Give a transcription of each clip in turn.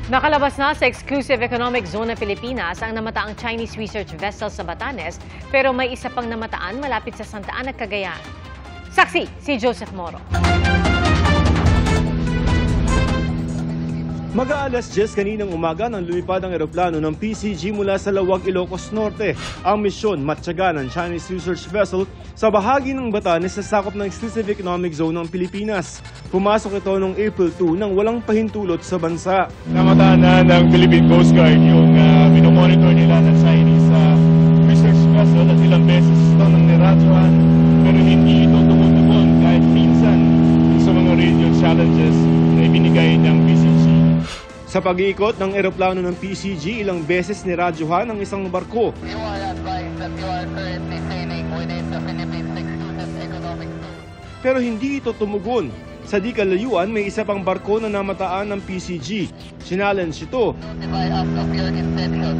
Nakalabas na sa exclusive economic zone ng Pilipinas ang namataang Chinese research vessel sa Batanes, pero may isa pang namataan malapit sa Santa Ana, Cagayan. Saksi, si Joseph Moro. Mag-aalas 10 kaninang umaga nang lumipad ang eroplano ng PCG mula sa Lawag, Ilocos Norte. Ang misyon matyaga ng Chinese research vessel sa bahagi ng Batanes sa sakop ng exclusive economic zone ng Pilipinas. Pumasok ito noong April 2 nang walang pahintulot sa bansa. Namataan na ng Philippine Coast Guard yung minomonitor nila ng Chinese research vessel at ilang beses ito nang niradyohan, pero hindi ito tumutugon kahit minsan sa mga radio challenges na ibinigay ng PCG. Sa pag-iikot ng eroplano ng PCG, ilang beses niradyohan ang isang barko. You are advised that you are currently sailing within the Philippines exclusive economic zone. Pero hindi ito tumugon. Sa di kalayuan, may isa pang barko na namataan ng PCG. Sinalens ito. Notify us of your intention.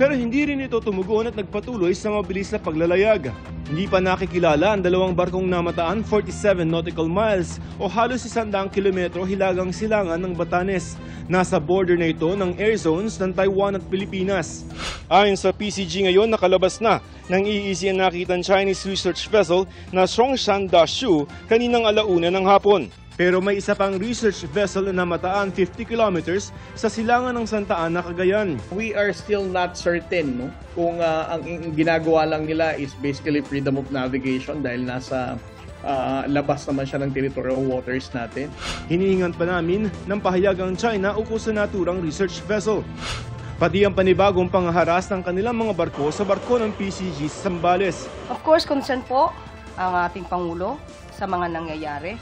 Pero hindi rin ito tumugon at nagpatuloy sa mabilis na paglalayag. Hindi pa nakikilala ang dalawang barkong namataan 47 nautical miles o halos 100 kilometro hilagang silangan ng Batanes. Nasa border na ito ng air zones ng Taiwan at Pilipinas. Ayon sa PCG ngayon, nakalabas na ng EEZ ang nakitang Chinese research vessel na Songshan Dashu kaninang alauna ng hapon. Pero may isa pang research vessel na namataan 50 kilometers sa silangan ng Santa Ana, Cagayan. We are still not certain kung ang ginagawa lang nila is basically freedom of navigation dahil nasa labas naman siya ng territorial waters natin. Hinihingan pa namin ng pahayag ang China ukol sa naturang research vessel. Pati ang panibagong pangharas ng kanilang mga barko sa barko ng PCG sa Zambales. Of course, concern po ang ating Pangulo sa mga nangyayari.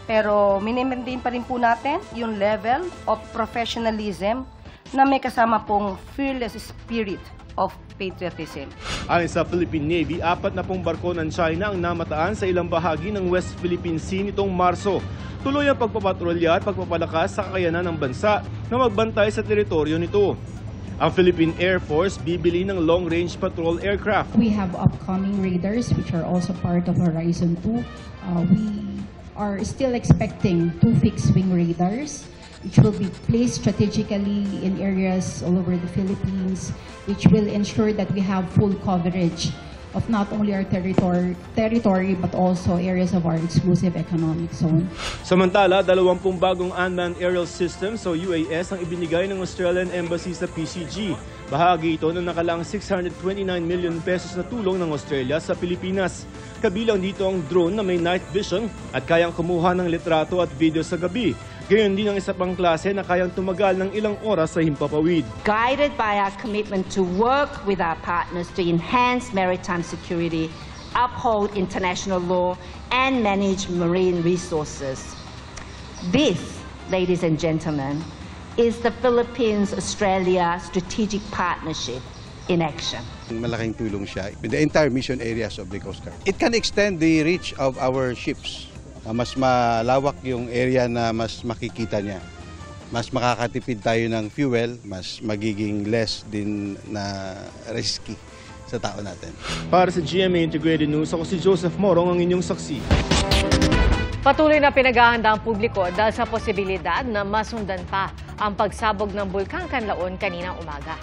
Pero minimaintain pa rin po natin yung level of professionalism na may kasama pong fearless spirit of patriotism. Ayon sa Philippine Navy, 4 na pong barko ng China ang namataan sa ilang bahagi ng West Philippine Sea nitong Marso. Tuloy ang pagpapatrolya at pagpapalakas sa kakayanan ng bansa na magbantay sa teritoryo nito. Ang Philippine Air Force bibili ng long-range patrol aircraft. We have upcoming radars which are also part of Horizon 2. We are still expecting 2 fixed-wing radars which will be placed strategically in areas all over the Philippines, which will ensure that we have full coverage of not only our territory but also areas of our exclusive economic zone. Samantala, 20 bagong unmanned aerial systems o UAS ang ibinigay ng Australian Embassy sa PCG. Bahagi ito ng nakalaang 629 million pesos na tulong ng Australia sa Pilipinas. Kabilang dito ang drone na may night vision at kayang kumuha ng litrato at video sa gabi. Gayon din ang isa pang klase na kayang tumagal ng ilang oras sa himpapawid. Guided by our commitment to work with our partners to enhance maritime security, uphold international law, and manage marine resources. This, ladies and gentlemen, is the Philippines-Australia Strategic Partnership in action. Malaking tulong siya in the entire mission areas of the Coast Guard. It can extend the reach of our ships. Mas malawak yung area na mas makikita niya. Mas makakatipid tayo ng fuel, mas magiging less din na risky sa tao natin. Para sa GMA Integrated News, ako si Joseph Morong, ang inyong saksi. Patuloy na pinaghahanda ang publiko dahil sa posibilidad na masundan pa ang pagsabog ng Bulkang Kanlaon kaninang umaga.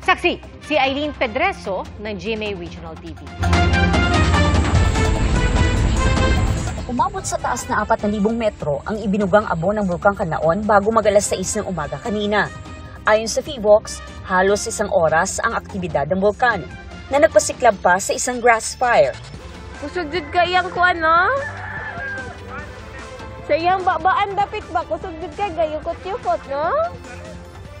Saksi, si Eileen Pedreso ng GMA Regional TV. Umabot sa taas na 4,000 metro ang ibinugang abo ng Bulkang Kanlaon bago mag-alas 6 ng umaga kanina. Ayon sa PHIVOLCS, halos 1 oras ang aktibidad ng bulkan na nagpasiklab pa sa isang grass fire. Kusog jud kayang kuan, no? Sayang babaan dapit ba? Kusog jud kay gayukot-yukot, no?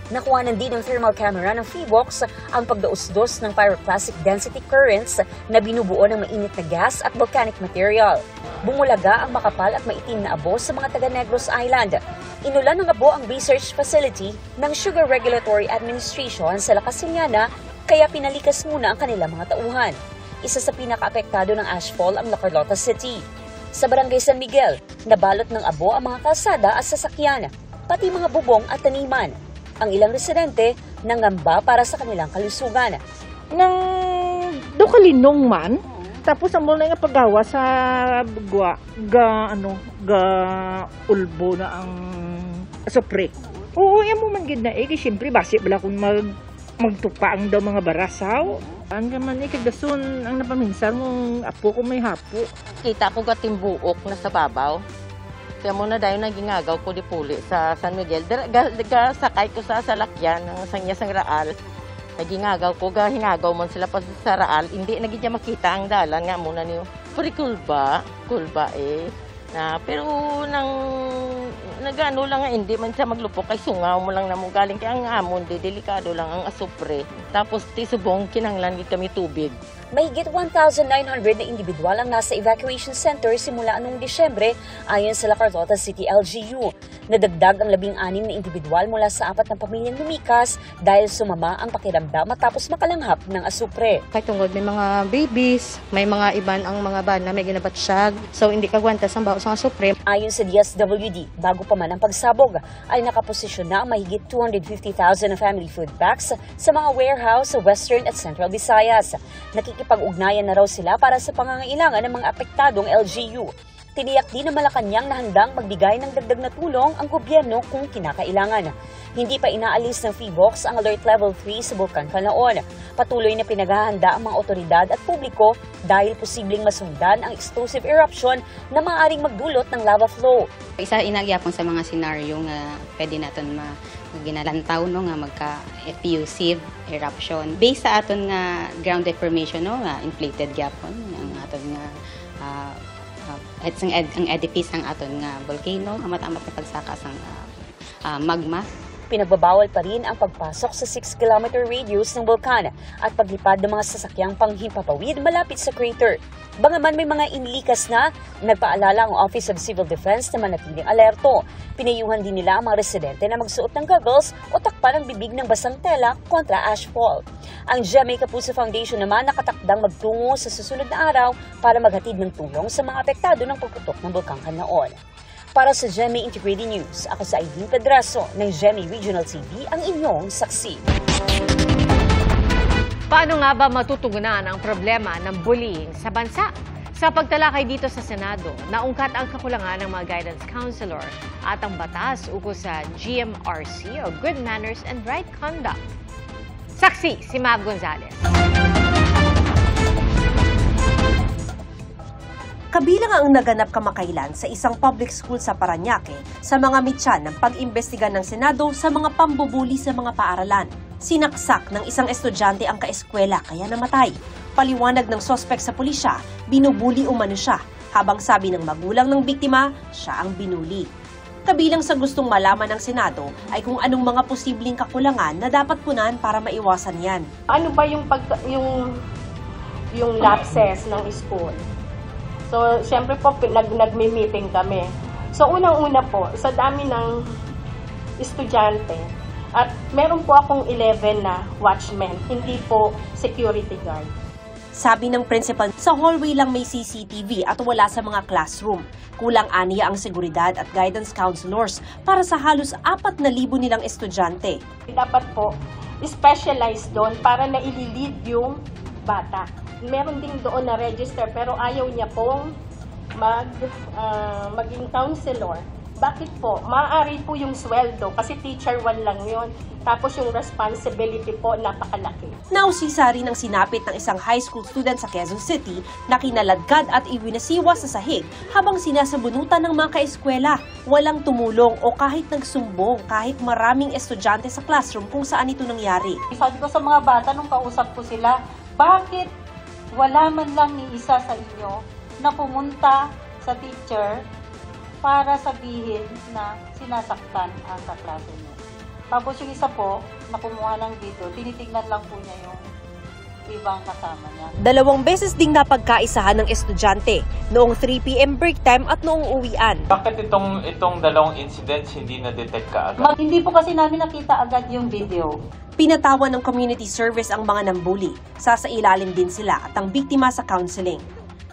Nakuhanan din ng thermal camera ng PHIVOLCS ang pagdausdos ng pyroclastic density currents na binubuo ng mainit na gas at volcanic material. Bumulaga ang makapal at maitim na abo sa mga taga Negros Island. Inulan ng abo ang research facility ng Sugar Regulatory Administration sa La Casiñana, kaya pinalikas muna ang kanilang mga tauhan. Isa sa pinaka-apektado ng ashfall ang La Carlota City. Sa Barangay San Miguel, nabalot ng abo ang mga kalsada at sasakyan, pati mga bubong at taniman. Ang ilang residente nangamba para sa kanilang kalusugan. Nang dukalinong man, tapos ang mula nga paggawa sa ulbo na ang supre. Oo, yan mo man gid na kay syempre basi bala kung magtupaang daw mga barasaw. Ang gaman kagdason ang napaminsan mong apo ko may hapo. Kita ko gatimbuok na sa babaw. Kaya mo na dahil nagingagaw ko di puli sa San Miguel. Sakay ko sa salakyan ng sang Raal. Nagingagaw ko, hingagaw man sila pa sa Raal. Hindi naging makita ang dalan nga muna niyo. Pero kulba eh. Pero nagano lang nga, hindi man siya maglupok kay sungaw mo lang na mo galing kaya ang amon, delikado lang ang asupre. Tapos tisubong kinanglan kami tubig. Mahigit 1,900 na individual ang nasa evacuation center simula noong Disyembre ayon sa La Carlota City LGU. Nadagdag ang 16 na individual mula sa 4 na pamilyang lumikas dahil sumama ang pakiramdam matapos makalanghap ng asupre. Kay tungod may mga babies, may mga iban ang mga bana may ginabatsyag. So hindi kagwantas ang baos ng asupre. Ayon sa DSWD, bago pa man ang pagsabog, ay nakaposisyon na ang mahigit 250,000 na family food packs sa mga warehouse sa Western at Central Visayas. Nakikipag-ugnayan na raw sila para sa pangangailangan ng mga apektadong LGU. Tiniyak din na Malacanang na handang magbigay ng dagdag na tulong ang gobyerno kung kinakailangan. Hindi pa inaalis ng PHIVOLCS ang Alert Level 3 sa Bulkan Canlaon. Patuloy na pinaghahanda ang mga otoridad at publiko dahil posibleng masundan ang explosive eruption na maaaring magdulot ng lava flow. Isa inagyapon sa mga senaryo nga pwede natin maginalantaw no nga magka-effusive eruption. Based sa aton nga ground deformation no nga inflated gyapon ang aton nga ang edifice ng aton nga volcano amat-amat na pagsakas ang magma. Pinagbabawal pa rin ang pagpasok sa 6-kilometer radius ng bulkan at paglipad ng mga sasakyang panghimpapawid malapit sa crater. Bagaman may mga inilikas na, nagpaalala ang Office of Civil Defense na manatiling alerto. Pinayuhan din nila ang mga residente na magsuot ng goggles o takpan ang bibig ng basang tela kontra ashfall. Ang GMA Kapuso Foundation naman nakatakdang magtungo sa susunod na araw para maghatid ng tulong sa mga apektado ng pagputok ng Bulkang Canlaon. Para sa GMA Integrated News, ako sa Aileen Pedraso ng GMA Regional TV, ang inyong saksi. Paano nga ba matutugunan ang problema ng bullying sa bansa? Sa pagtalakay dito sa Senado, naungkat ang kakulangan ng mga guidance counselor at ang batas ukol sa GMRC o Good Manners and Right Conduct. Saksi si Mav Gonzalez. Kabilang ang naganap kamakailan sa isang public school sa Parañaque sa mga mityan ng pag-imbestiga ng Senado sa mga pambubuli sa mga paaralan. Sinaksak ng isang estudyante ang kaeskwela kaya namatay. Paliwanag ng sospek sa pulisya, binubuli umano siya, habang sabi ng magulang ng biktima, siya ang binuli. Kabilang sa gustong malaman ng Senado ay kung anong mga posibleng kakulangan na dapat punan para maiwasan yan. Ano ba yung lapses ng school? So, siyempre po, nagme-meeting kami. So, unang-una po, sa dami ng estudyante, at meron po akong 11 na watchmen, hindi po security guard. Sabi ng principal, sa hallway lang may CCTV at wala sa mga classroom. Kulang aniya ang seguridad at guidance counselors para sa halos 4,000 nilang estudyante. Dapat po, specialize doon para na ililid yung bata. Meron din doon na register pero ayaw niya pong maging counselor. Bakit po? Maaari po yung sweldo kasi teacher 1 lang yun. Tapos yung responsibility po napakalaki. Nausisa rin ang sinapit ng isang high school student sa Quezon City na kinaladkad at iwinasiwa sa sahig habang sinasabunutan ng mga kaeskwela. Walang tumulong o kahit nagsumbong kahit maraming estudyante sa classroom kung saan ito nangyari. Sabi ko sa mga bata nung kausap ko sila, bakit wala man lang ni isa sa inyo na pumunta sa teacher para sabihin na sinasaktan ang kaklase niyo. Tapos yung isa po, na kumuha ng dito, tinitignan lang po niya yung ibang kasama niya. 2 beses ding napagkaisahan ng estudyante, noong 3 p.m. break time at noong uwian. Bakit itong dalawang incidents hindi na-detect kaagad? Hindi po kasi namin nakita agad yung video. Pinatawan ng community service ang mga nambuli. Sasailalim din sila at ang biktima sa counseling.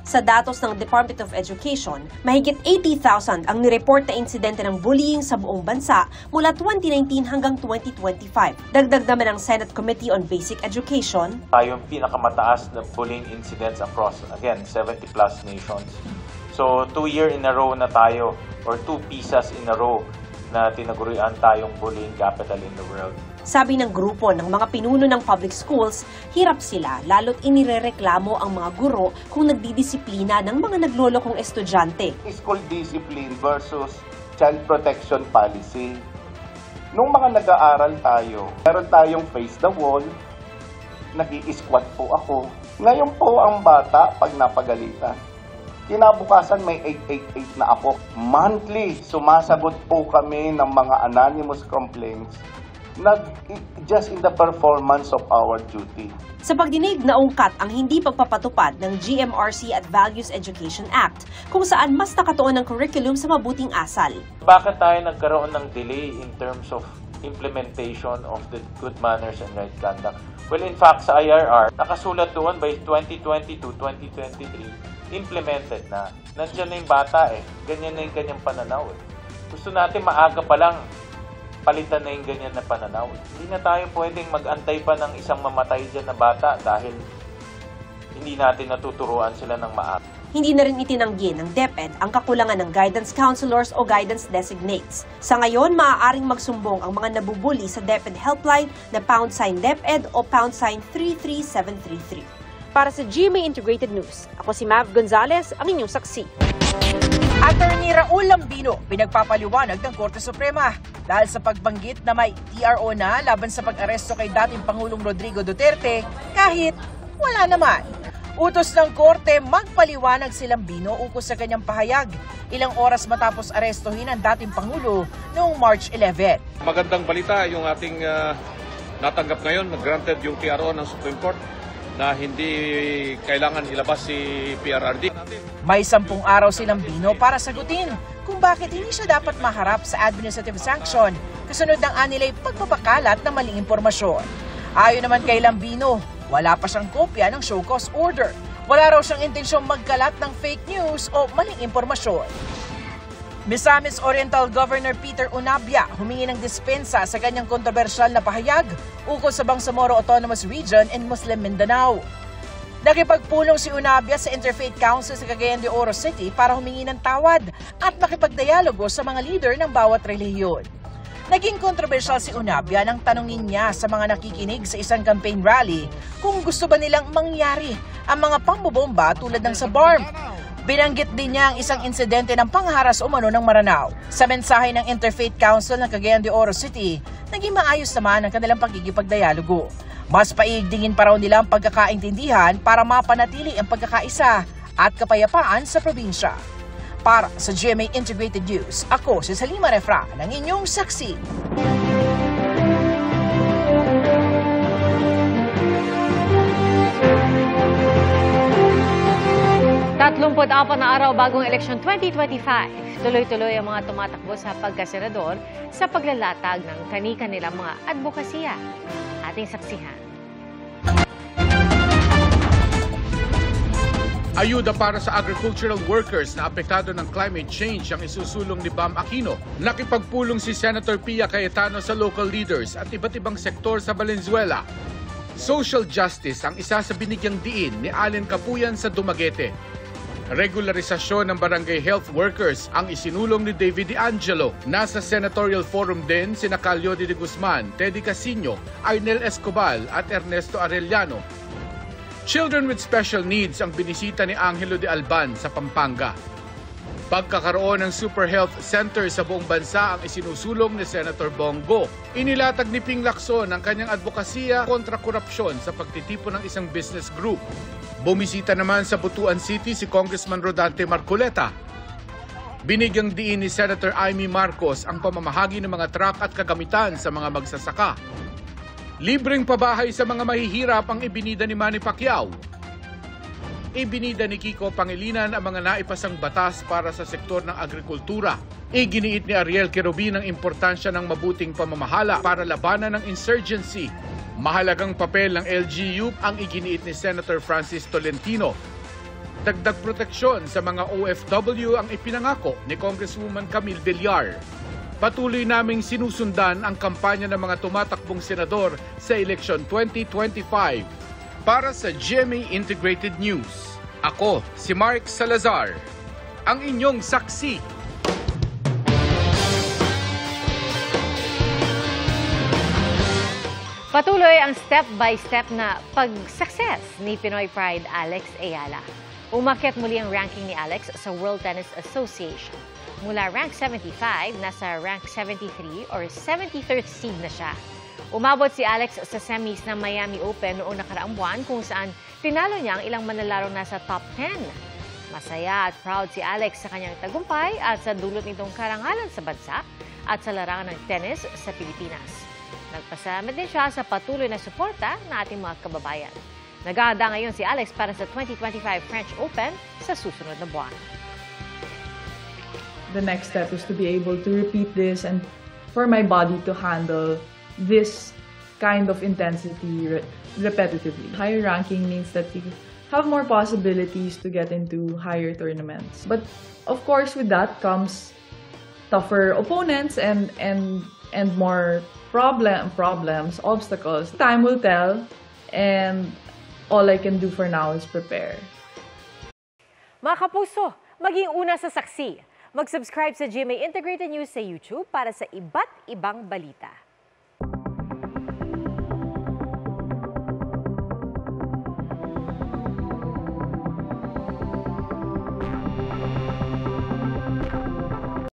Sa datos ng Department of Education, mahigit 80,000 ang nireport na insidente ng bullying sa buong bansa mula 2019 hanggang 2025. Dagdag naman ng Senate Committee on Basic Education. Tayong pinakamataas na bullying incidents across, again, 70 plus nations. So, 2 year in a row na tayo, or 2 pisas in a row, na tinagurian tayong bullying capital in the world. Sabi ng grupo ng mga pinuno ng public schools, hirap sila lalo't inirereklamo ang mga guro kung nagdidisiplina ng mga naglolokong estudyante. School discipline versus child protection policy. Nung mga nag-aaral tayo, meron tayong face the wall, nag-i-squat po ako. Ngayon po ang bata pag napagalitan. Kinabukasan may 888 na ako. Monthly, sumasagot po kami ng mga anonymous complaints just in the performance of our duty. Sa pagdinig, naungkat ang hindi pagpapatupad ng GMRC at Values Education Act, kung saan mas nakatuon ang curriculum sa mabuting asal. Bakit tayo nagkaroon ng delay in terms of implementation of the good manners and right conduct? Well, in fact, sa IRR, nakasulat doon by 2022-2023, implemented na. Nandiyan na yung bata eh. Ganyan na yung kanyang pananaw eh. Gusto natin maaga pa lang palitan na yung ganyan na pananaw. Hindi na tayo pwedeng mag-antay pa ng isang mamatay dyan na bata dahil hindi natin natuturuan sila ng maaga. Hindi na rin itinanggi ng DepEd ang kakulangan ng guidance counselors o guidance designates. Sa ngayon, maaaring magsumbong ang mga nabubuli sa DepEd helpline na #DepEd o #33733. Para sa GMA Integrated News, ako si Mav Gonzalez, ang inyong saksi. Attorney Raul Lambino, pinagpapaliwanag ng Korte Suprema dahil sa pagbanggit na may TRO na laban sa pag-aresto kay dating Pangulong Rodrigo Duterte kahit wala naman. Utos ng Korte magpaliwanag si Lambino ukol sa kanyang pahayag ilang oras matapos arestohin ang dating Pangulo noong March 11. Magandang balita yung ating natanggap ngayon, granted yung TRO ng Supreme Court na hindi kailangan ilabas si PRRD. May 10 araw si Lambino para sagutin kung bakit hindi siya dapat maharap sa administrative sanction kasunod ng anilay pagpapakalat ng maling impormasyon. Ayon naman kay Lambino, wala pa siyang kopya ng show cause order. Wala raw siyang intensyong magkalat ng fake news o maling impormasyon. Misamis Oriental Governor Peter Unabia humingi ng dispensa sa kanyang kontrobersyal na pahayag ukol sa Bangsamoro Autonomous Region in Muslim Mindanao. Nakipagpulong si Unabia sa Interfaith Council sa Cagayan de Oro City para humingi ng tawad at makipagdialogo sa mga leader ng bawat relihiyon. Naging kontrobersyal si Unabia nang tanungin niya sa mga nakikinig sa isang campaign rally kung gusto ba nilang mangyari ang mga pambobomba tulad ng sa BARM. Binanggit din niya ang isang insidente ng pangharas umano ng Maranao. Sa mensahe ng Interfaith Council ng Cagayan de Oro City, naging maayos naman ang kanilang pagkikipagdialogo. Mas paigdingin pa raw nila ang pagkakaintindihan para mapanatili ang pagkakaisa at kapayapaan sa probinsya. Para sa GMA Integrated News, ako si Salima Refra ng inyong saksi. 34 na araw bagong eleksyon 2025. Tuloy-tuloy ang mga tumatakbo sa pagkasenador sa paglalatag ng kani-kanilang mga advokasya. Ating saksihan. Ayuda para sa agricultural workers na apektado ng climate change ang isusulong ni Bam Aquino. Nakipagpulong si Senator Pia Cayetano sa local leaders at iba't ibang sektor sa Valenzuela. Social justice ang isa sa binigyang diin ni Allen Capuyan sa Dumaguete. Regularisasyon ng barangay health workers ang isinulong ni David De Angelo. Nasa senatorial forum din sina Calio de Guzman, Teddy Casino, Arnel Escobar at Ernesto Arellano. Children with special needs ang binisita ni Angelo de Alban sa Pampanga. Pagkakaroon ng Super Health Center sa buong bansa ang isinusulong ni Senator Bongo. Inilatag ni Ping Lacson ang kanyang advokasya kontra korupsyon sa pagtitipon ng isang business group. Bumisita naman sa Butuan City si Congressman Rodante Marcoleta. Binigyang diin ni Senator Amy Marcos ang pamamahagi ng mga truck at kagamitan sa mga magsasaka. Libreng pabahay sa mga mahihirap ang ibinida ni Manny Pacquiao. Ibinida ni Kiko Pangilinan ang mga naipasang batas para sa sektor ng agrikultura. Iginiit ni Ariel Querubin ang importansya ng mabuting pamamahala para labanan ng insurgency. Mahalagang papel ng LGU ang iginiit ni Senator Francis Tolentino. Dagdag proteksyon sa mga OFW ang ipinangako ni Congresswoman Camille Villar. Patuloy naming sinusundan ang kampanya ng mga tumatakbong senador sa eleksyon 2025. Para sa GMA Integrated News, ako si Mark Salazar, ang inyong saksi. Patuloy ang step-by-step na pag-success ni Pinoy Pride Alex Ayala. Umakyat muli ang ranking ni Alex sa World Tennis Association. Mula rank 75, nasa rank 73 or 73rd seed na siya. Umabot si Alex sa semis ng Miami Open noong nakaraang buwan kung saan tinalo niya ang ilang manlalarong nasa top 10. Masaya at proud si Alex sa kanyang tagumpay at sa dulot nitong karangalan sa bansa at sa larangan ng tennis sa Pilipinas. Nagpasalamat din siya sa patuloy na suporta ng ating mga kababayan. Nag-aanda ngayon si Alex para sa 2025 French Open sa susunod na buwan. The next step is to be able to repeat this and for my body to handle this kind of intensity repetitively. Higher ranking means that you have more possibilities to get into higher tournaments. But of course, with that comes tougher opponents and more problems, obstacles. Time will tell, and all I can do for now is prepare. Mga kapuso, maging una sa saksi. Mag-subscribe sa GMA Integrated News sa YouTube para sa iba't ibang balita.